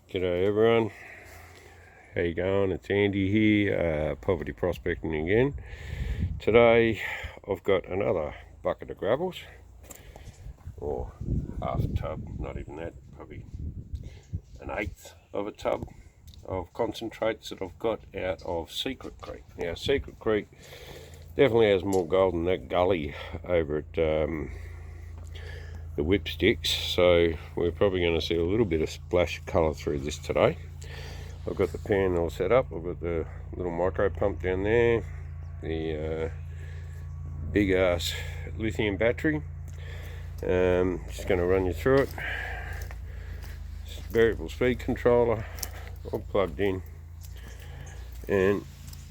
G'day everyone, how you going? It's Andy here, poverty prospecting again. Today I've got another bucket of gravels, or half a tub, not even that, probably an eighth of a tub of concentrates that I've got out of Secret Creek. Now Secret Creek definitely has more gold than that gully over at the Whipsticks, so we're probably going to see a little bit of splash of colour through this today. I've got the pan all set up. I've got the little micro pump down there, the big ass lithium battery. Just going to run you through it. Variable speed controller all plugged in, and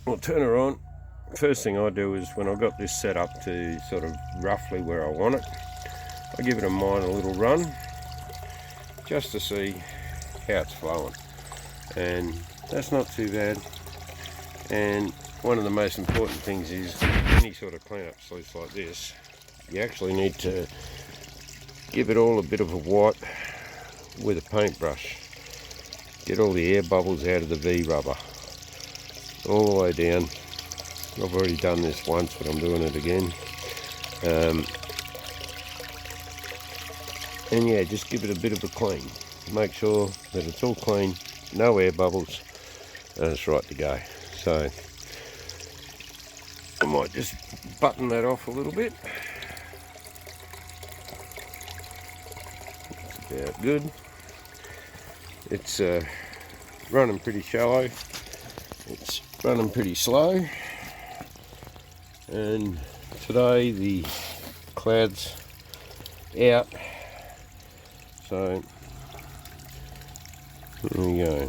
I'll turn her on. First thing I do is, when I've got this set up to sort of roughly where I want it, I give it a minor little run just to see how it's flowing, and that's not too bad. And one of the most important things is, any sort of cleanup sluice like this, you actually need to give it all a bit of a wipe with a paintbrush. Get all the air bubbles out of the V-rubber all the way down. I've already done this once, but I'm doing it again. And yeah, just give it a bit of a clean. Make sure that it's all clean, no air bubbles, and it's right to go. So I might just button that off a little bit. That's about good. It's running pretty shallow. It's running pretty slow. And today the cloud's out. So there we go.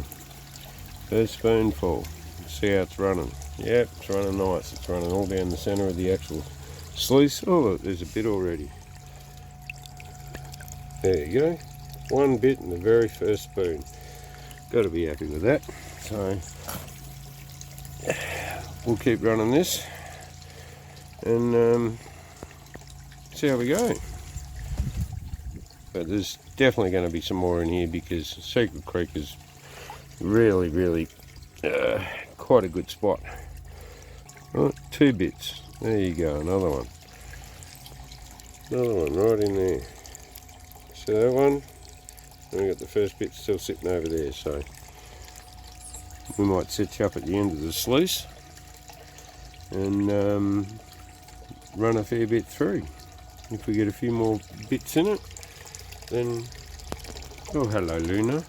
First spoonful. See how it's running. Yep, it's running nice. It's running all down the centre of the actual sluice. Oh look, there's a bit already. There you go. One bit in the very first spoon. Got to be happy with that. So we'll keep running this and see how we go. But there's definitely going to be some more in here, because Secret Creek is really quite a good spot. Right, 2 bits. There you go, another one. Another one right in there. See that one? And we got the first bit still sitting over there, so we might set you up at the end of the sluice and run a fair bit through. If we get a few more bits in it, then, oh hello Luna.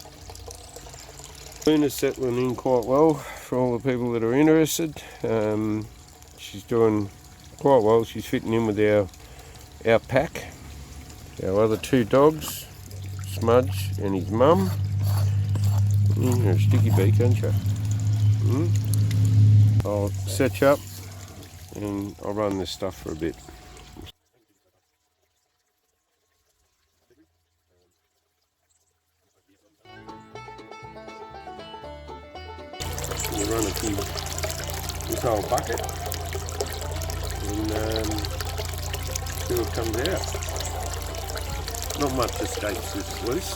Luna's settling in quite well for all the people that are interested. She's doing quite well. She's fitting in with our pack. Our other 2 dogs, Smudge and his mum. You're a sticky beak, aren't you? I'll set you up and I'll run this stuff for a bit. We'll run it through this whole bucket and see what comes out. Not much escapes this sluice.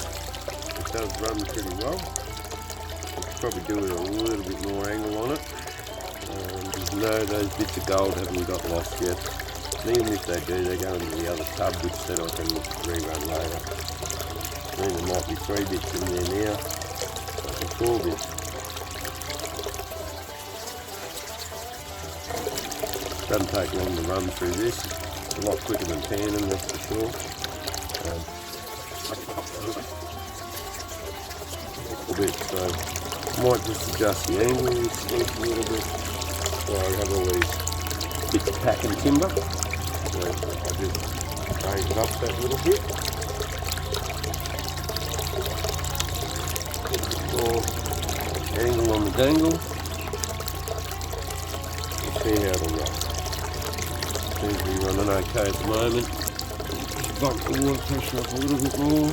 It does run pretty well. I could probably do with a little bit more angle on it. No, those bits of gold haven't got lost yet. And even if they do, they're going to the other tub, which then I can rerun later. I think there might be 3 bits in there now, and 4 bits. Doesn't take long to run through this. It's a lot quicker than panning, that's for sure. A bit, so I might just adjust the angle of this sluice a little bit. So I have all these bits of pack and timber. So I just raise it up that little bit. Or angle on the dangle. We'll see how it'll run. Seems to be running okay at the moment. Bump the water pressure up a little bit more.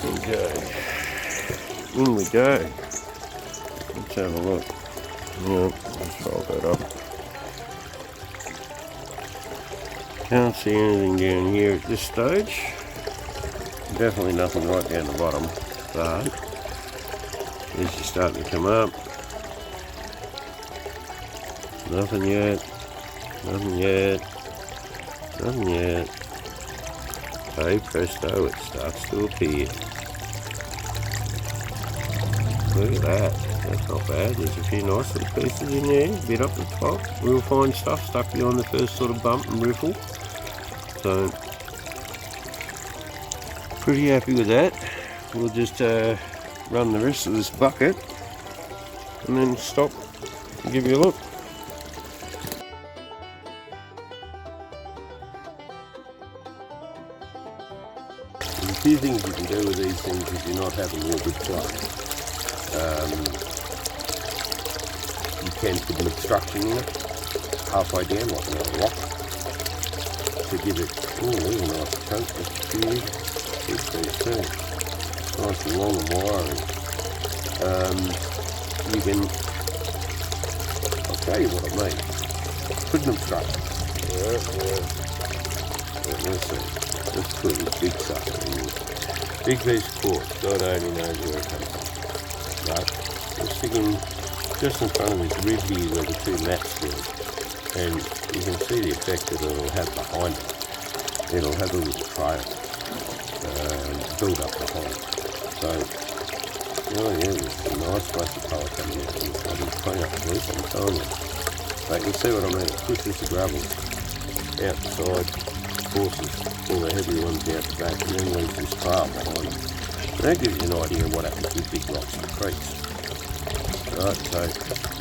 Okay, in we go. Let's have a look. Yeah, let's roll that up. Can't see anything down here at this stage. Definitely nothing right down the bottom, but this is starting to come up. Nothing yet. Nothing yet. Nothing yet. Hey presto, it starts to appear. Look at that. That's not bad. There's a few nice little pieces in there. A bit up the top. Real fine stuff stuck behind the first sort of bump and riffle. So, pretty happy with that. We'll just run the rest of this bucket and then stop and give you a look. There's a few things you can do with these things if you're not having real good flow. You can put an obstruction in it, halfway down like another rock, to give it, oh, there's a nice chunk of here. It's these too. Nice and long and wiry. You can, I'll show you what I mean. Put an obstruction. Let's see. Let's put this big sucker in here. Big piece of quartz, God only knows where it comes from. But we're sticking just in front of this rib here where the two mats go. And you can see the effect that it'll have behind it. It'll have a little trail build up behind it. So, oh yeah, there's a nice flashy colour coming out of this bloody clean up sluice, I'm telling you. But you see what I mean, it pushes the gravel out the side, forces all the heavy ones out the back, and then leaves this trail behind it. That gives you an idea of what happens with big rocks and creeks. Right, so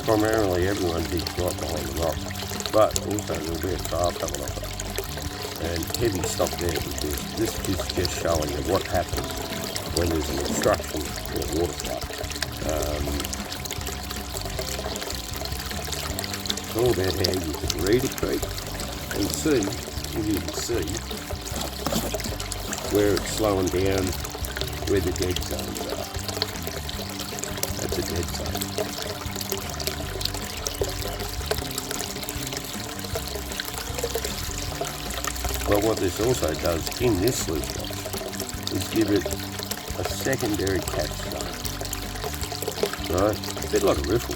primarily everyone digs right behind the rock, but also there'll be a trail coming off it. And heavy stuff there because this is just showing you what happens when there's an obstruction in a water flow. It's all about how you can read a creek and see, if you can see, where it's slowing down, where the dead zones are. That's a dead zone. But what this also does in this sluice box is give it a secondary catch zone. Right? A bit like a riffle.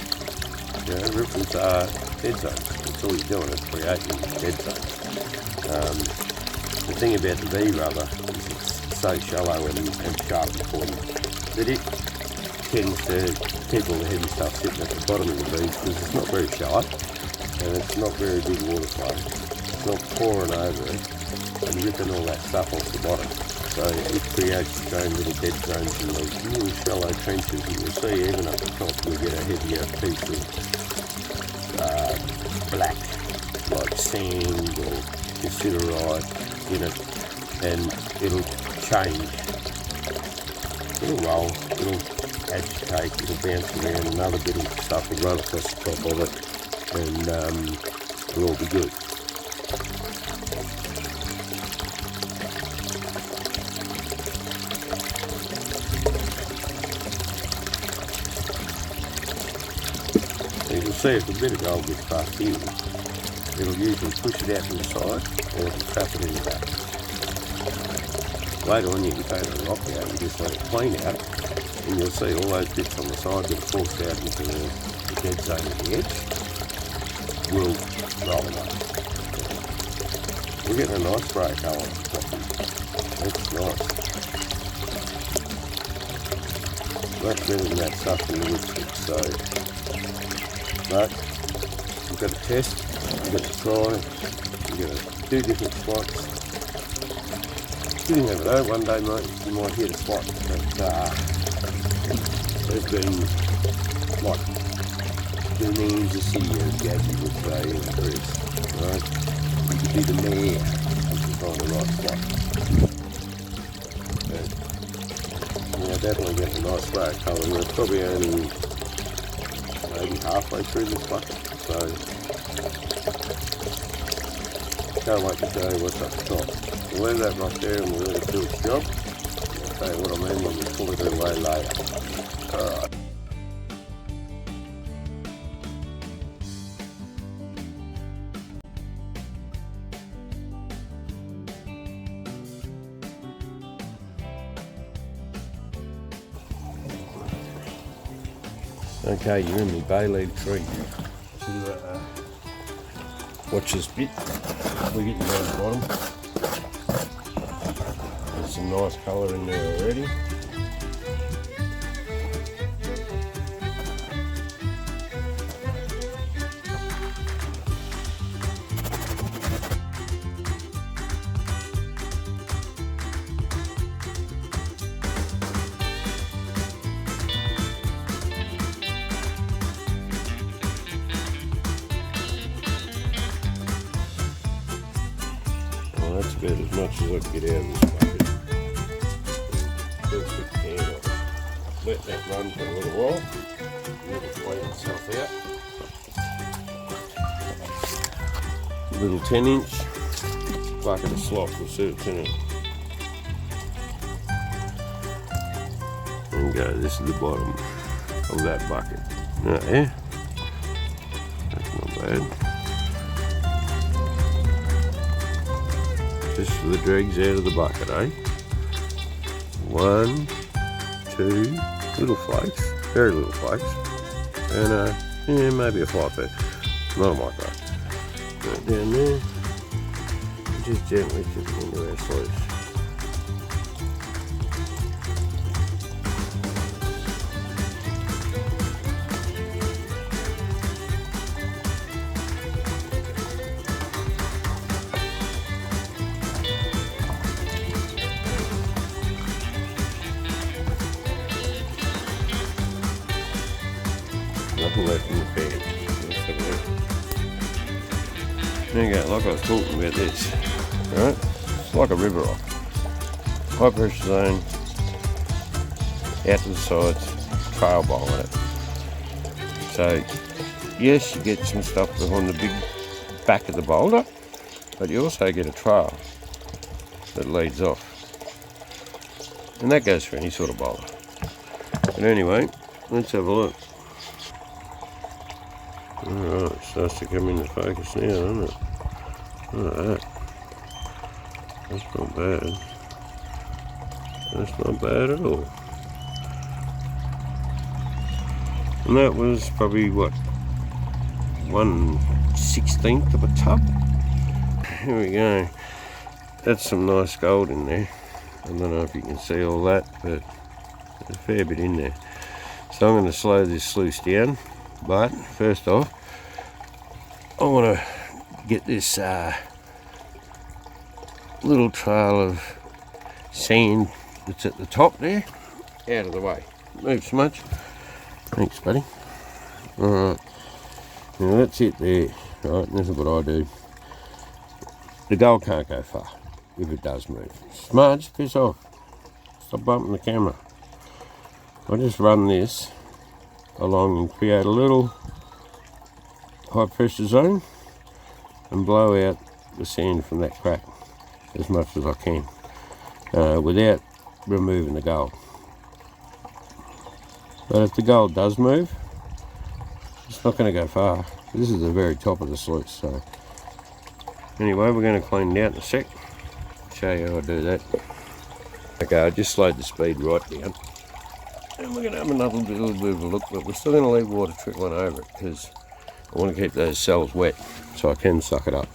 You know, riffles are dead zones. That's all you're doing, it's creating dead zones. The thing about the V rubber is it's so shallow and sharp and pointy that it tends to keep all the heavy stuff sitting at the bottom of the V because it's not very shallow and it's not very big water flow. It's not pouring over it and ripping all that stuff off the bottom. So it creates its own little dead zones in those little shallow trenches, and you'll see even up the top you'll get a heavier piece of black, like sand or cassiterite in it, and it'll change. It'll roll, it'll agitate, it'll bounce around, another bit of stuff will run across the top of it, and it'll all be good. You can see if a bit of gold gets past here, it'll usually push it out to the side or it'll trap it in the back. Later on you can take the rock out and just let it clean out and you'll see all those bits on the side that are forced out into the dead zone at the edge will roll away. We're getting a nice grey colour. That's nice. Much better than that stuff in the lipstick, so but you've got to test, you've got to try, you've got to do different spots. You never know, one day mate, you might hit a spot that has been like the names of city as Gabby would say in Greece, right? You could be the mayor if you find the right spot. But, yeah, definitely getting a nice grey colour. We're probably only maybe halfway through this bucket, so can't wait to show you what's up the top. We'll leave that rock there and we'll let it do its job. understand what I mean when we pull it away later. Alright. Okay, you're in the bay leaf tree to watch this bit. We're getting down the bottom. There's some nice colour in there already. Well, that's about as much as I can get out of this bucket. First with the can off. Let that run for a little while. Let it clean itself out. A little 10-inch bucket of slop. We'll see what's in it. There we go. This is the bottom of that bucket. Right there. That's not bad. Just for the dregs out of the bucket, eh? 1, 2 little flakes, very little flakes, and yeah, maybe a fly pit, not a micro. Right down there, just gently tip it into our sluice. Nothing left in the pan. Let's have a look. There you go, like I was talking about this. Alright? It's like a river rock. High pressure zone, out to the sides, trail behind it. So, yes, you get some stuff behind the big back of the boulder, but you also get a trail that leads off. And that goes for any sort of boulder. But anyway, let's have a look. Alright, it starts to come into focus now, doesn't it? Look at that. That's not bad. That's not bad at all. And that was probably, what, 1/16 of a tub? Here we go. That's some nice gold in there. I don't know if you can see all that, but there's a fair bit in there. So I'm going to slow this sluice down. But first off, I want to get this little trail of sand that's at the top there out of the way. Move smudge. Thanks, buddy. Alright, now that's it there. Right, this is what I do. The gold can't go far if it does move. Smudge, piss off. Stop bumping the camera. I just run this along and create a little high pressure zone and blow out the sand from that crack as much as I can without removing the gold. But if the gold does move, it's not going to go far. This is the very top of the sluice. So anyway, we're going to clean it out in a sec. Show you how I do that. Okay, I just slowed the speed right down. And we're going to have another little bit of a look, but we're still going to leave water trickling over it because I want to keep those cells wet so I can suck it up.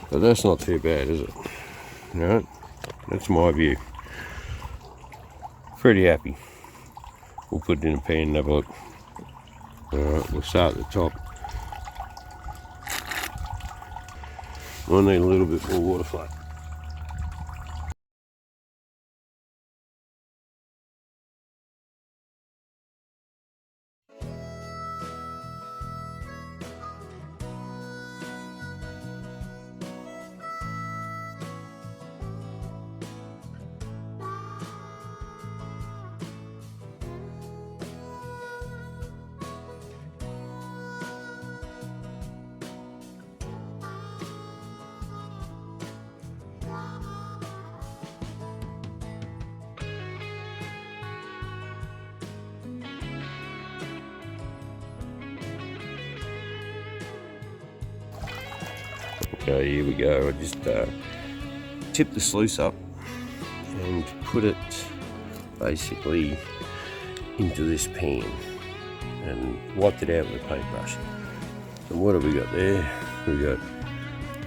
But that's not too bad, is it? Alright, that's my view. Pretty happy. We'll put it in a pan and have a look. Alright, we'll start at the top. I need a little bit more water flow. Okay, here we go. I just tip the sluice up and put it basically into this pan and wiped it out with a paintbrush. And what have we got there? We've got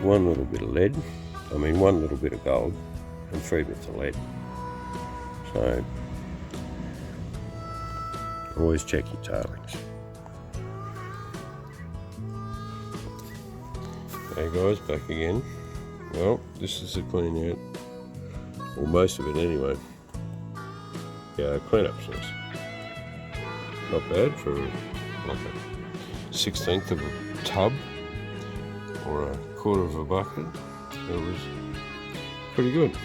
one little bit of lead, one little bit of gold and 3 bits of lead. So always check your tailings. Hey guys, back again. Well, this is a clean out, or most of it anyway. Yeah, clean up sauce. Not bad for like a 1/16 of a tub or a 1/4 of a bucket. It was pretty good.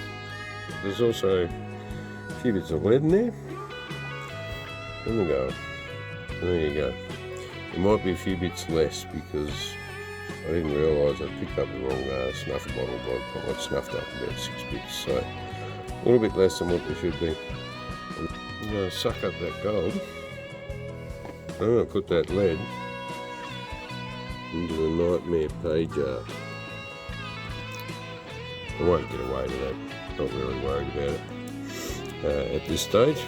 There's also a few bits of lead in there. There we go. There you go. There might be a few bits less because I didn't realise I picked up the wrong snuffer bottle, but I snuffed up about 6 bits, so a little bit less than what there should be. I'm going to suck up that gold. I'm going to put that lead into the nightmare pay jar. I won't get away with that, not really worried about it at this stage.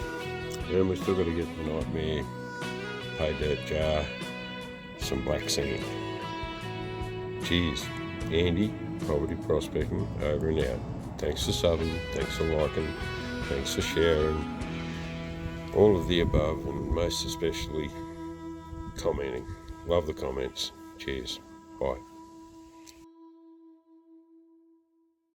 And we've still got to get the nightmare pay dirt jar, some black sand. Cheers. Andy, Property Prospecting, over and out. Thanks for subbing, thanks for liking, thanks for sharing, all of the above, and most especially commenting. Love the comments. Cheers. Bye.